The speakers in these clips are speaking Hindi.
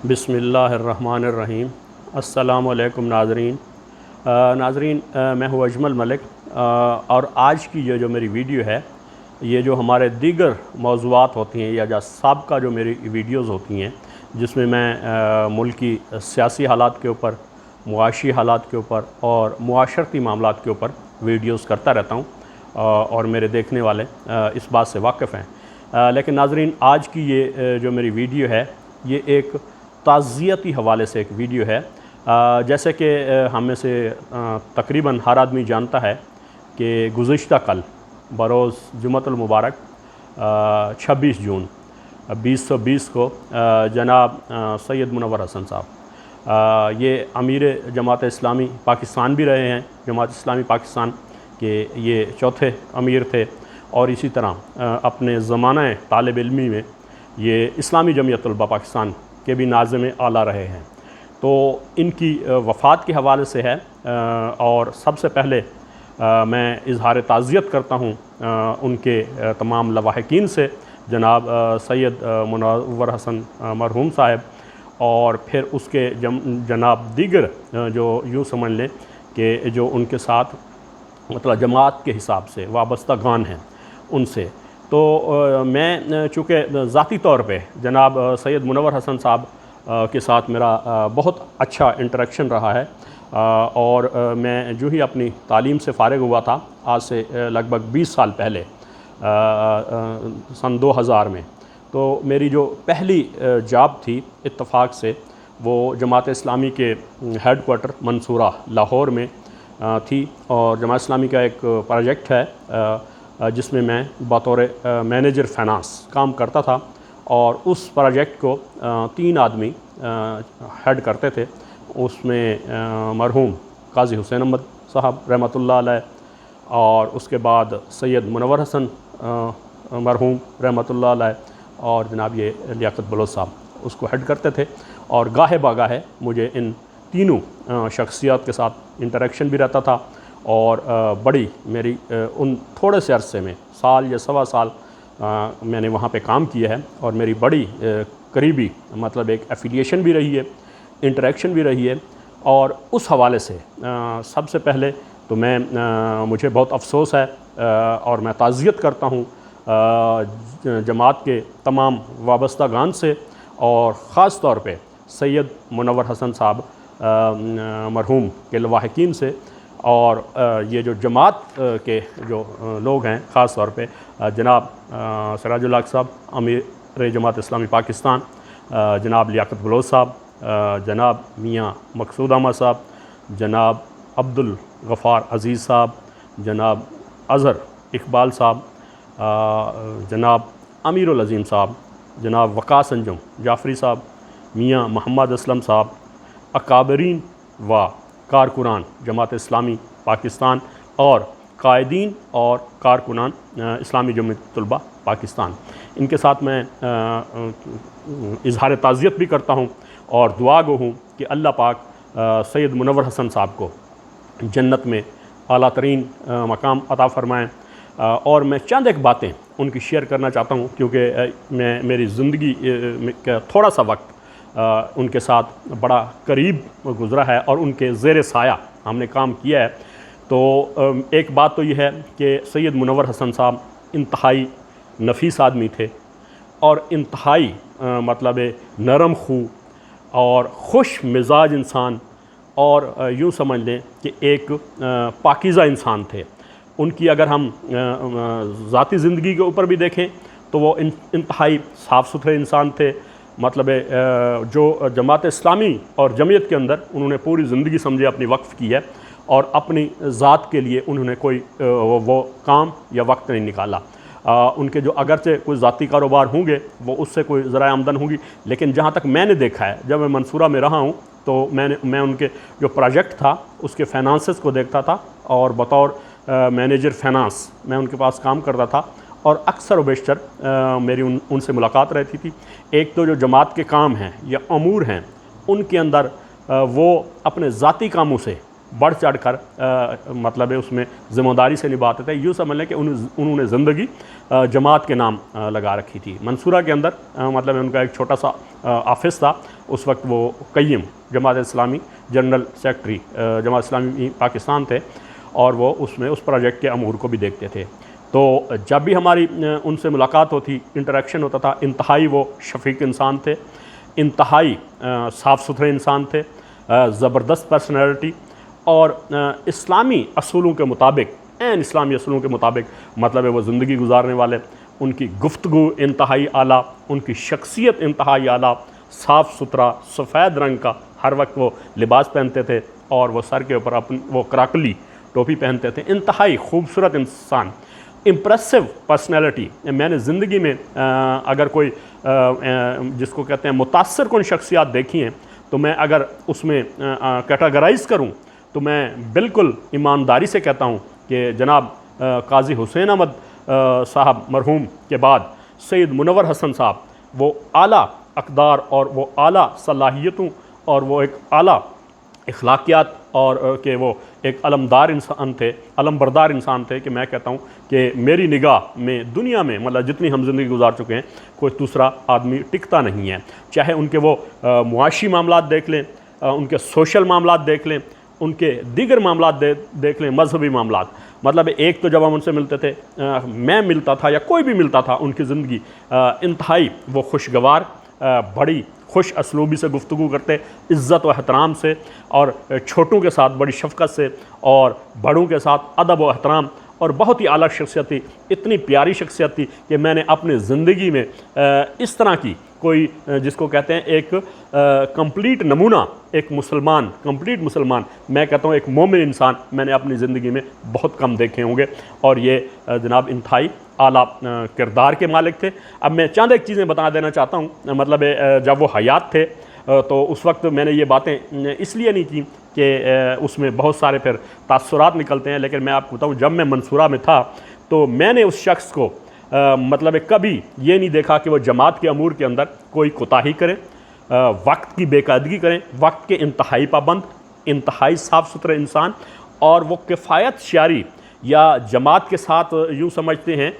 बिस्मिल्लाहिर्रहमानिर्रहीम। अस्सलामु अलैकुम नाज़रीन। मैं हूँ अजमल मलिक और आज की ये जो मेरी वीडियो है, ये जो हमारे दीगर मौज़ूआत होती हैं या साबका जो मेरी वीडियोज़ होती हैं, जिसमें मैं मुल्की सियासी हालात के ऊपर, मुआशी हालात के ऊपर और मुआशरती मामलात के ऊपर वीडियोज़ करता रहता हूँ और मेरे देखने वाले इस बात से वाकिफ़ हैं। लेकिन नाज़रीन, आज की ये जो मेरी वीडियो है, ये एक ताज़ियती हवाले से एक वीडियो है। जैसे कि हम में से तकरीबन हर आदमी जानता है कि गुज़िश्ता कल बरोज़ जुम्मतुल मुबारक 26 जून 2020 को जनाब सैयद मुनव्वर हसन साहब, ये अमीर जमात इस्लामी पाकिस्तान भी रहे हैं, जमात इस्लामी पाकिस्तान के ये चौथे अमीर थे और इसी तरह अपने ज़माना तालिब इल्मी में ये इस्लामी जमीयत तलबा पाकिस्तान के भी नाज़िम आला रहे हैं। तो इनकी वफ़ात के हवाले से है और सबसे पहले मैं इज़हार ताज़ियत करता हूँ उनके तमाम लवाहिकीन से, जनाब सैयद मुनव्वर हसन मरहूम साहब, और फिर उसके जनाब दीगर जो यूँ समझ लें कि जो उनके साथ मतलब जमात के हिसाब से वाबस्ता गान हैं उनसे। तो मैं चूँकि ज़ाती तौर पे जनाब सैयद मुनव्वर हसन साहब के साथ मेरा बहुत अच्छा इंटरेक्शन रहा है और मैं जो ही अपनी तालीम से फ़ारिग हुआ था आज से लगभग 20 साल पहले सन 2000 में, तो मेरी जो पहली जॉब थी इत्तफ़ाक से वो जमात इस्लामी के हेडक्वार्टर मंसूरा लाहौर में थी और जमात इस्लामी का एक प्रोजेक्ट है जिसमें मैं बतौर मैनेजर फ़ाइनेंस काम करता था और उस प्रोजेक्ट को 3 आदमी हेड करते थे। उसमें मरहूम काज़ी हुसैन अहमद साहब रहमतुल्लाह अलैह और उसके बाद सैयद मुनव्वर हसन मरहूम रहमतुल्लाह अलैह और जनाब ये लियाकत बलोच साहब उसको हेड करते थे। और गाहे बागाहे मुझे इन तीनों शख्सियत के साथ इंटरेक्शन भी रहता था और बड़ी मेरी उन थोड़े से अरसे में साल या सवा साल मैंने वहाँ पे काम किया है और मेरी बड़ी करीबी मतलब एक एफिलिएशन भी रही है, इंटरेक्शन भी रही है। और उस हवाले से सबसे पहले तो मुझे बहुत अफसोस है और मैं ताज़ियत करता हूँ जमात के तमाम वाबस्ता गान से और ख़ास तौर पे सैयद मुनव्वर हसन साहब मरहूम के लवाहिकीन से और ये जो जमात के जो लोग हैं ख़ास तौर पे जनाब सिराजुल हक साहब अमीर जमात इस्लामी पाकिस्तान, जनाब लियाकत बलोच साहब, जनाब मियाँ मकसूद अहमद साहब, जनाब अब्दुल गफ़ार अज़ीज़ साहब, जनाब अज़हर इकबाल साहब, जनाब अमीरुल अज़ीम साहब, जनाब वक़ास अंजुम जाफ़री साहब, मियाँ मोहम्मद असलम साहब, अकाबरीन व कारकुनान जमात इस्लामी पाकिस्तान और कायदीन और कारकुनान इस्लामी जमीयत तलबा पाकिस्तान, इनके साथ मैं इज़हार ताज़ियत भी करता हूँ और दुआ गो हूँ कि अल्लाह पाक सैयद मुनव्वर हसन साहब को जन्नत में आला तरीन मकाम अता फ़रमाएँ। और मैं चंद एक बातें उनकी शेयर करना चाहता हूँ क्योंकि मेरी ज़िंदगी का थोड़ा सा वक्त उनके साथ बड़ा करीब गुज़रा है और उनके ज़ेर साया हमने काम किया है। तो एक बात तो ये है कि सैयद मुनव्वर हसन साहब इंतहाई नफीस आदमी थे और इंतहाई मतलब नरम खू और खुश मिजाज इंसान और यूँ समझ लें कि एक पाकीज़ा इंसान थे। उनकी अगर हम ज़ाती ज़िंदगी के ऊपर भी देखें तो वो इंतहाई साफ़ सुथरे इंसान थे। मतलब जो जमात इस्लामी और जमीयत के अंदर उन्होंने पूरी ज़िंदगी समझे अपनी वक्फ़ की है और अपनी ज़ात के लिए उन्होंने कोई वो काम या वक्त नहीं निकाला। उनके जो अगरचे कोई ज़ाती कारोबार होंगे वो उससे कोई ज़राए आमदन होंगी, लेकिन जहाँ तक मैंने देखा है जब मैं मंसूरा में रहा हूँ तो मैं उनके जो प्रोजेक्ट था उसके फाइनेंसेस को देखता था और बतौर मैनेजर फाइनेंस मैं उनके पास काम करता था और अक्सर व बेशतर मेरी उनसे मुलाकात रहती थी। एक तो जो जमात के काम हैं या अमूर हैं उनके अंदर वो अपने ज़ाती कामों से बढ़ चढ़ कर मतलब है उसमें ज़िम्मेदारी से निभाते थे। यूँ समझ लें कि उन्होंने ज़िंदगी जमात के नाम लगा रखी थी। मंसूरा के अंदर मतलब उनका एक छोटा सा ऑफिस था। उस वक्त वो क़य्यम जमात इस्लामी जनरल सेक्रेटरी जमात इस्लामी पाकिस्तान थे और वो उसमें उस प्रोजेक्ट के अमूर को भी देखते थे। तो जब भी हमारी उनसे मुलाकात होती, इंटरेक्शन होता था, इंतहाई वो शफीक इंसान थे, इंतहाई साफ़ सुथरे इंसान थे, ज़बरदस्त पर्सनैलिटी और इस्लामी असूलों के मुताबिक, एन इस्लामी असूलों के मुताबिक मतलब है वो ज़िंदगी गुजारने वाले। उनकी गुफ्तगू इंतहाई आला, उनकी शख्सियत इंतहाई आला, साफ़ सुथरा सफ़ेद रंग का हर वक्त वो लिबास पहनते थे और वो सर के ऊपर अपनी वो कराकली टोपी पहनते थे। इंतहाई खूबसूरत इंसान, इम्प्रेसिव पर्सनैलिटी। मैंने ज़िंदगी में अगर कोई जिसको कहते हैं मुतासर कुन शख्सियात देखी हैं तो मैं अगर उसमें कैटेगराइज़ करूँ तो मैं बिल्कुल ईमानदारी से कहता हूँ कि जनाब काजी हुसैन अहमद साहब मरहूम के बाद सैयद मुनव्वर हसन साहब वो आला अक़दार और वो आला सलाहियतों और वो एक आला इखलाकियात और कि वो एक अलमदार इंसान थे, अलमबरदार इंसान थे कि मैं कहता हूँ कि मेरी निगाह में दुनिया में मतलब जितनी हम ज़िंदगी गुजार चुके हैं कोई दूसरा आदमी टिकता नहीं है। चाहे उनके वो मुआशी मामलात देख लें, उनके सोशल मामलात देख लें, उनके दीगर मामलात देख लें, मजहबी मामलात। मतलब एक तो जब हम उनसे मिलते थे मैं मिलता था या कोई भी मिलता था, उनकी ज़िंदगी इंतहाई वो खुशगवार, बड़ी खुश असलूबी से गुफ्तगू करते, इज़्ज़त व एहतराम से और छोटों के साथ बड़ी शफ़क़त से और बड़ों के साथ अदब व एहतराम और बहुत ही आला शख्सियत थी। इतनी प्यारी शख्सियत थी कि मैंने अपनी ज़िंदगी में इस तरह की कोई जिसको कहते हैं एक कंप्लीट नमूना, एक मुसलमान, कंप्लीट मुसलमान, मैं कहता हूँ एक मोमिन इंसान मैंने अपनी ज़िंदगी में बहुत कम देखे होंगे। और ये जनाब इंतहाई आला किरदार के मालिक थे। अब मैं चंद एक चीज़ें बता देना चाहता हूँ। मतलब जब वो हयात थे तो उस वक्त मैंने ये बातें इसलिए नहीं की कि उसमें बहुत सारे फिर तासुरात निकलते हैं, लेकिन मैं आपको बताऊँ जब मैं मंसूरा में था तो मैंने उस शख्स को मतलब कभी ये नहीं देखा कि वो जमात के अमूर के अंदर कोई कोताही करें, वक्त की बेकायदगी करें। वक्त के इंतहाई पाबंद, इंतहाई साफ़ सुथरे इंसान और वो किफ़ायत शारी या जमात के साथ यूँ समझते हैं,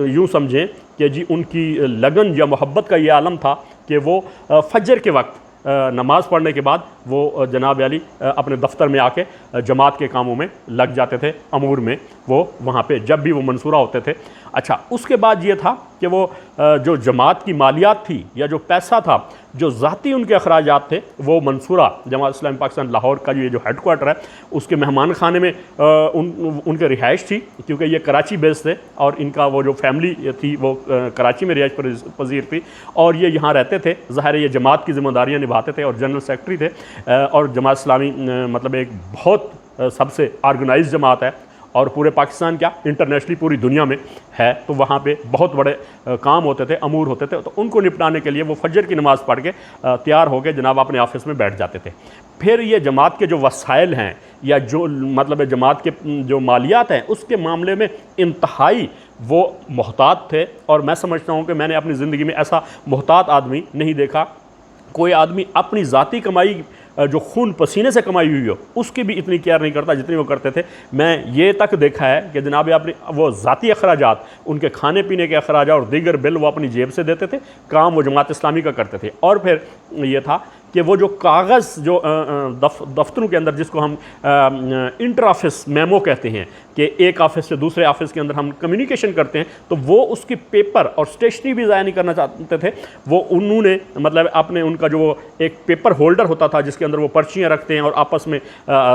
यूँ समझें कि जी उनकी लगन या मोहब्बत का ये आलम था कि वो फजर के वक्त नमाज़ पढ़ने के बाद वो जनाब अली अपने दफ्तर में आके जमात के कामों में लग जाते थे। अमूर में वो वहाँ पे जब भी वो मंसूरा होते थे। अच्छा, उसके बाद ये था कि वो जो जमात की मालियात थी या जो पैसा था, जो ज़ाती उनके अखराजात थे, वो मंसूरा जमात इस्लामी पाकिस्तान लाहौर का ये जो हेड क्वार्टर है उसके मेहमान खाने में उनके रिहाइश थी, क्योंकि ये कराची बेस थे और इनका वो जो फैमिली थी वो कराची में रिहाइश पजीर थी और ये यहाँ रहते थे। ज़ाहिर ये जमात की ज़िम्मेदारियाँ निभाते थे और जनरल सेक्रेटरी थे और जमात इस्लामी मतलब एक बहुत सबसे ऑर्गेनाइज जमात है और पूरे पाकिस्तान क्या इंटरनेशनली पूरी दुनिया में है। तो वहाँ पे बहुत बड़े काम होते थे, अमूर होते थे, तो उनको निपटाने के लिए वो फजर की नमाज़ पढ़ के तैयार हो के जनाब अपने ऑफिस में बैठ जाते थे। फिर ये जमात के जो वसाइल हैं या जो मतलब जमात के जो मालियात हैं उसके मामले में इंतहाई वो मोहतात थे और मैं समझता हूँ कि मैंने अपनी ज़िंदगी में ऐसा मोहतात आदमी नहीं देखा। कोई आदमी अपनी ज़ाती कमाई जो खून पसीने से कमाई हुई हो उसकी भी इतनी केयर नहीं करता जितनी वो करते थे। मैं ये तक देखा है कि जनाब अपनी वो ज़ाती अखराजात, उनके खाने पीने के अखराजात और दीगर बिल वो अपनी जेब से देते थे, काम वो जमात इस्लामी का करते थे। और फिर ये था कि वो जो कागज़ जो दफ्तरों के अंदर जिसको हम इंटर ऑफिस मेमो कहते हैं कि एक ऑफिस से दूसरे ऑफिस के अंदर हम कम्युनिकेशन करते हैं, तो वो उसकी पेपर और स्टेशनरी भी ज़ाया नहीं करना चाहते थे। वो उन्होंने मतलब आपने उनका जो एक पेपर होल्डर होता था जिसके अंदर वो पर्चियाँ रखते हैं और आपस में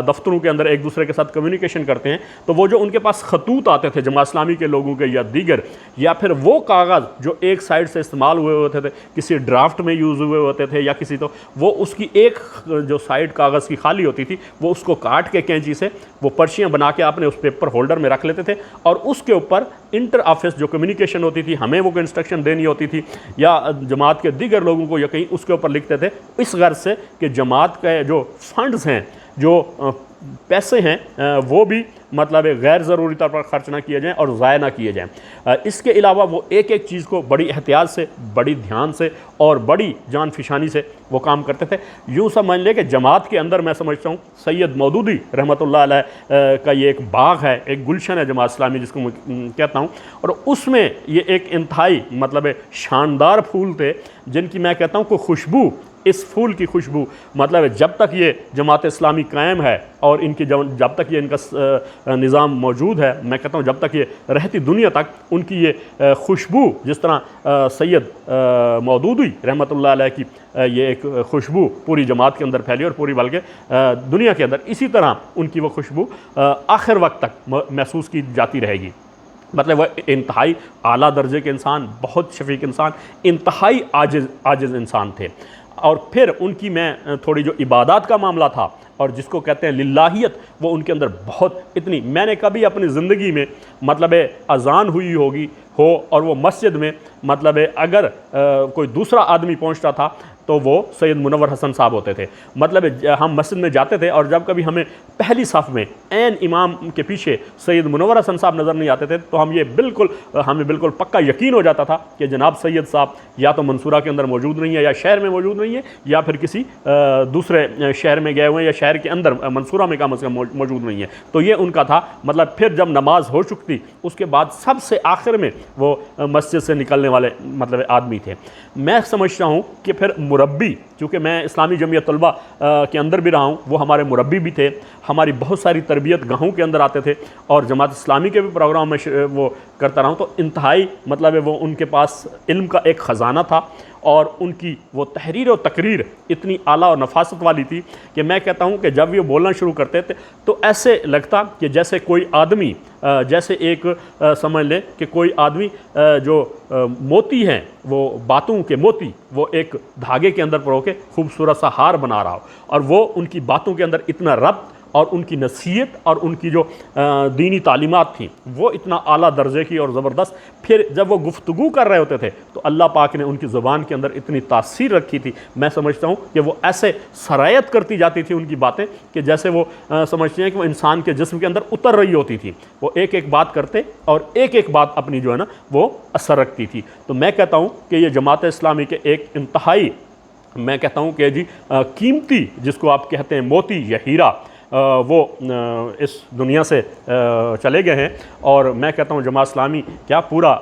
दफ्तरों के अंदर एक दूसरे के साथ कम्युनिकेशन करते हैं, तो वो जो उनके पास खतूत आते थे जमात इस्लामी के लोगों के या दीगर, या फिर वो कागज़ जो एक साइड से इस्तेमाल हुए होते थे, किसी ड्राफ्ट में यूज़ हुए होते थे या किसी, तो वो उसकी एक जो साइड कागज़ की खाली होती थी वो उसको काट के कैंची से वो पर्चियाँ बना के अपने उस पेपर होल्डर में रख लेते थे और उसके ऊपर इंटर ऑफिस जो कम्युनिकेशन होती थी, हमें वो इंस्ट्रक्शन देनी होती थी या जमात के दीगर लोगों को या कहीं, उसके ऊपर लिखते थे इस गर्ज से कि जमात के जो फंड्स हैं, जो पैसे हैं, वो भी मतलब गैर ज़रूरी तौर पर खर्च ना किए जाएँ और ज़ाया ना किए जाएँ। इसके अलावा वो एक एक चीज़ को बड़ी एहतियात से, बड़ी ध्यान से और बड़ी जान फिशानी से वो काम करते थे। यूँ समझ लें कि जमात के अंदर मैं समझता हूँ सैयद मौदूदी रहमतुल्लाह अलैह का ये एक बाग है, एक गुलशन है जमात इस्लामी जिसको मैं कहता हूँ, और उसमें ये एक इंतहाई मतलब शानदार फूल थे जिनकी मैं कहता हूँ कोई खुशबू, इस फूल की खुशबू मतलब जब तक ये जमात इस्लामी कायम है और इनकी जब तक ये इनका निज़ाम मौजूद है, मैं कहता हूँ जब तक ये रहती दुनिया तक उनकी ये खुशबू, जिस तरह सैयद मौदूदी रहमतुल्लाह अलैह की ये एक खुशबू पूरी जमात के अंदर फैली और पूरी बल्कि दुनिया के अंदर, इसी तरह उनकी वो खुशबू आखिर वक्त तक महसूस की जाती रहेगी। मतलब वह इंतहाई आला दर्जे के इंसान, बहुत शफीक इंसान, इंतहाई आजिज़ इंसान थे। और फिर उनकी मैं थोड़ी जो इबादत का मामला था और जिसको कहते हैं लिल्लाहियत, वो उनके अंदर बहुत इतनी, मैंने कभी अपनी ज़िंदगी में मतलब अज़ान हुई होगी हो और वो मस्जिद में मतलब अगर कोई दूसरा आदमी पहुंचता था तो वो सैयद मुनव्वर हसन साहब होते थे। मतलब हम मस्जिद में जाते थे और जब कभी हमें पहली सफ़ में ऐन इमाम के पीछे सैयद मुनव्वर हसन साहब नज़र नहीं आते थे तो हमें बिल्कुल पक्का यकीन हो जाता था कि जनाब सैयद साहब या तो मंसूरा के अंदर मौजूद नहीं है, या शहर में मौजूद नहीं है, या फिर किसी दूसरे शहर में गए हुए हैं, या शहर के अंदर मंसूरा में कम अज़ कम मौजूद नहीं है। तो ये उनका था। मतलब फिर जब नमाज हो चुकी थी उसके बाद सबसे आखिर में वो मस्जिद से निकलने वाले मतलब आदमी थे। मैं समझता हूँ कि फिर मुरब्बी, चूँकि मैं इस्लामी जमियत तलबा के अंदर भी रहा हूँ, वो हमारे मुरब्बी भी थे। हमारी बहुत सारी तरबियत गाँव के अंदर आते थे और जमात इस्लामी के भी प्रोग्राम में वो करता रहा हूँ। तो इंतहाई मतलब वो उनके पास इल्म का एक ख़जाना था और उनकी वो तहरीर और तकरीर इतनी आला और नफासत वाली थी कि मैं कहता हूँ कि जब ये बोलना शुरू करते थे तो ऐसे लगता कि जैसे कोई आदमी जैसे एक समझ लें कि कोई आदमी जो मोती हैं, वो बातों के मोती, वो एक धागे के अंदर परो के खूबसूरत सा हार बना रहा हो, और वो उनकी बातों के अंदर इतना रब्त और उनकी नसीहत और उनकी जो दीनी तालीमात थी वो इतना आला दर्जे की और ज़बरदस्त। फिर जब वो गुफ्तगू कर रहे होते थे तो अल्लाह पाक ने उनकी ज़ुबान के अंदर इतनी तासीर रखी थी, मैं समझता हूँ कि वो ऐसे सरायत करती जाती थी उनकी बातें कि जैसे वो समझते हैं कि वो इंसान के जिस्म के अंदर उतर रही होती थी। वो एक एक बात करते और एक एक बात अपनी जो है ना वो असर रखती थी। तो मैं कहता हूँ कि ये जमात इस्लामी के एक इंतहाई, मैं कहता हूँ कि जी कीमती, जिसको आप कहते हैं मोती या हीरा, वो इस दुनिया से चले गए हैं। और मैं कहता हूँ जमात इस्लामी क्या पूरा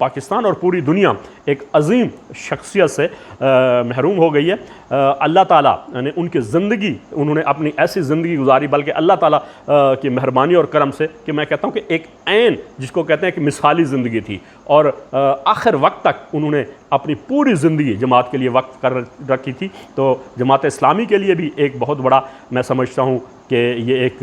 पाकिस्तान और पूरी दुनिया एक अजीम शख्सियत से महरूम हो गई है। अल्लाह ताला ने उनकी ज़िंदगी, उन्होंने अपनी ऐसी ज़िंदगी गुजारी, बल्कि अल्लाह ताला की मेहरबानी और करम से कि मैं कहता हूँ कि एक ऐन जिसको कहते हैं कि मिसाली ज़िंदगी थी, और आखिर वक्त तक उन्होंने अपनी पूरी ज़िंदगी जमात के लिए वक्फ कर रखी थी। तो जमात इस्लामी के लिए भी एक बहुत बड़ा मैं समझता हूँ कि ये एक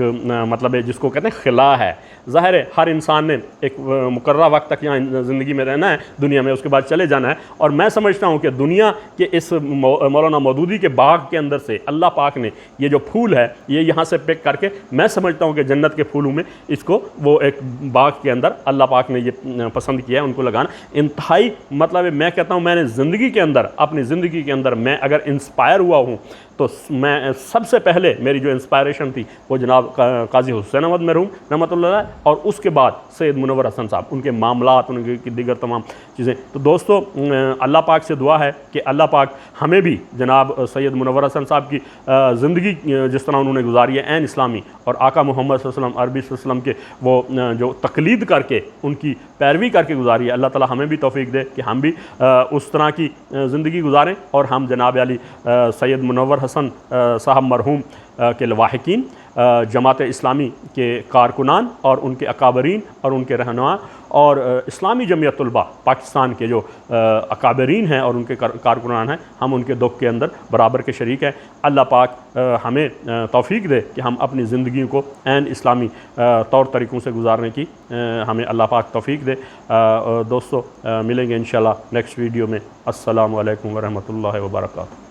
मतलब है जिसको कहते हैं खिला है। ज़ाहिर है हर इंसान ने एक मुकर्रा वक्त तक यहाँ ज़िंदगी में रहना है दुनिया में, उसके बाद चले जाना है। और मैं समझता हूँ कि दुनिया के इस मौलाना मौदूदी के बाग के अंदर से अल्लाह पाक ने ये जो फूल है ये यहाँ से पिक करके, मैं समझता हूँ कि जन्नत के फूलों में इसको वो एक बाग के अंदर अल्लाह पाक ने ये पसंद किया है उनको लगाना। इंतहाई मतलब मैं कहता हूँ मैंने ज़िंदगी के अंदर, अपनी ज़िंदगी के अंदर मैं अगर इंस्पायर हुआ हूँ तो मैं सबसे पहले मेरी जो इंस्पायरेशन थी वो जनाब काजी हुसैन अहमद मरहूम रहमतुल्लाह अलैह, और उसके बाद सैयद मुनव्वर हसन साहब, उनके मामलात, उनकी दीगर तमाम चीज़ें। तो दोस्तों अल्लाह पाक से दुआ है कि अल्लाह पाक हमें भी जनाब सैयद मुनव्वर हसन साहब की ज़िंदगी जिस तरह उन्होंने गुजारी है ऐन इस्लामी, और आका मोहम्मद सल्लल्लाहु अलैहि वसल्लम के वो जो तकलीद करके उनकी पैरवी करके गुजारी है, अल्लाह ताला हमें भी तौफीक दे कि हम भी उस तरह की ज़िंदगी गुजारें और हम जनाब अली सैयद मुनव्वर हसन साहब मरहूम के लवाहिकीन, जमात इस्लामी के कारकुनान और उनके अकाबरीन और उनके रहनुमा और इस्लामी जमियत तलबा पाकिस्तान के जो अकाबरीन हैं और उनके कारकुनान हैं, हम उनके दुख के अंदर बराबर के शरीक हैं। अल्लाह पाक हमें तौफीक दे कि हम अपनी ज़िंदगी को ऐन इस्लामी तौर तरीक़ों से गुजारने की हमें अल्लाह पाक तौफीक दे। दोस्तों मिलेंगे इंशाल्लाह नेक्स्ट वीडियो में। अस्सलामु अलैकुम व रहमतुल्लाहि व बरकातुहू।